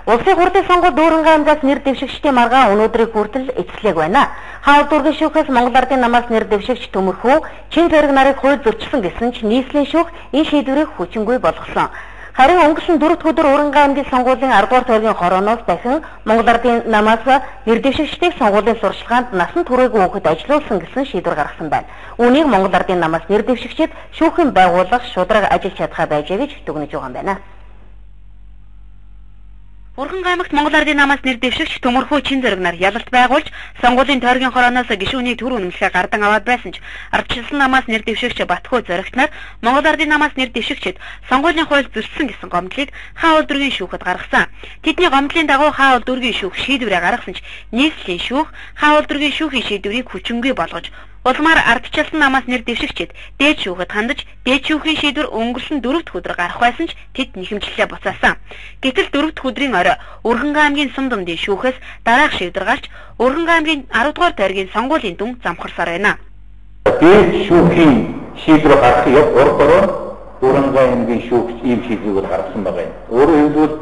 Улсын хурлын сонгуульд дүүрэн аймгаас нэр дэвшигчдийн маргаан өнөөдрийг хүртэл эцэслэг байна. Хаал дүүргийн шүүхээс Монгол Ардын намаас нэр дэвшигч Төмөрхөө Чин зэрэг нарыг хууль зөрчсөн гэсэн ч нийслэлийн шүүх энэ шийдвэрийг хүчингүй болгосон. Харин өнгөрсөн 4 өдөр Уурангай аймгийн сонгуулийн 10 дугаар тойргийн хорооноос дахин Монгол Ардын намаас нэр дэвшигчдийг сонгуулийн сурчлагаанд насан туршаагүй өгөхөд ажиллуулсан гэсэн шийдвэр гаргасан байна. Үүнийг Монгол Ардын намаас нэр дэвшигчид шүүхэн байгуулах шударга ажиллаж чадхаа байжээ гэж дүгнэж байгаа юм байна. Уурангай аймагт Монгол Ардын намаас нэр дэвшигч Төмөрхөө Чин зэрэг нар ялалт байгуулж сонгуулийн тойргийн хорооноос гишүүний төр үнэмлэхээ гардан аваад байсан ч ардчилсан намаас нэр дэвшигч Батхөө Зоригт нар Монгол Ардын намаас нэр дэвшигчид сонгуулийн хууль зөрчсөн гэсэн гомдлыг Хаал дүүргийн шүүхэд гаргасан. Тэдний гомдлын дагуу Хаал дүүргийн шүүх шийдвэрээ гаргасан ч нийслэлийн шүүх Хаал дүүргийн шүүхийн шийдвэрийг хүчингүй болгож улмаар ардчилсан намаас нэр дэвшигчид дээд шүүхэд хандаж дээд шүүхийн шийдвэр өнгөрсөн 4 дахь өдөр гарах байсан ч тэд нэхэмжлэлээ буцаасан. Гэтэл 4 дахь өдрийн орой Уурангай аймгийн Сумдамдын шүүхээс дараах шийдвэр гарч Уурангай аймгийн 10 дугаар тойргийн сонгуулийн дүн замхарсаар байна. Дээд шүүхийн шийдвэр гарах яг урдороо Уурангай аймгийн шүүгч ийм шийдвэрийг гаргасан байгаа юм. Өөрөөр хэлбэл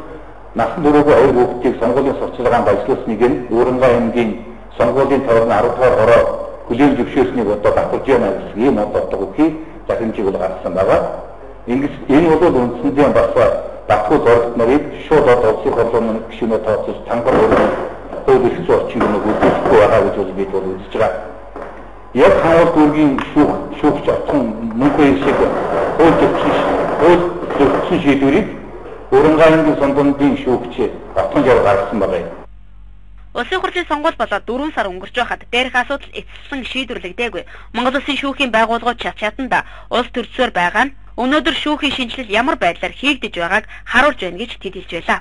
насан туршаагүй аяр хүүхдийг сонгуулийн сурчлагаанд ажиллуулсныг нь Уурангай аймгийн сонгуулийн тойрны 10 дугаар хороо хүлээн зөвшөөрснийг одоо баталж яана гэсэн ийм бодлого өгөхийг захимжийг гаргасан байгаа. Энэ бол үндсэндээ бас Батхөө Зоригт нарыг шууд одоо улсын хурлын гишүүнээ тооцож тангар хууль эрх зүйн орчинг нэг үзүүлэхгүй байгаа гэж бид бол үзэж байгаа. Яг Хаал дүүргийн шүүгч отхон мөнхөө шиг хууль зөрчсөн шийдвэрийг Уурангай аймгийн Сумдамдын шүүгч отхон жав гаргасан байгаа юм. Улсын хурлын сонгуул болоод 4 сар өнгөрч байхад дээрх асуудал эцэслэн шийдвэрлэгдээгүй. Монгол Улсын шүүхийн байгууллагууд чатанда улс төрөлсөөр байгаа нь өнөөдөр шүүхийн шинжилэл ямар байдлаар хийгдэж байгааг харуулж байна гэж тэд хэлж байлаа.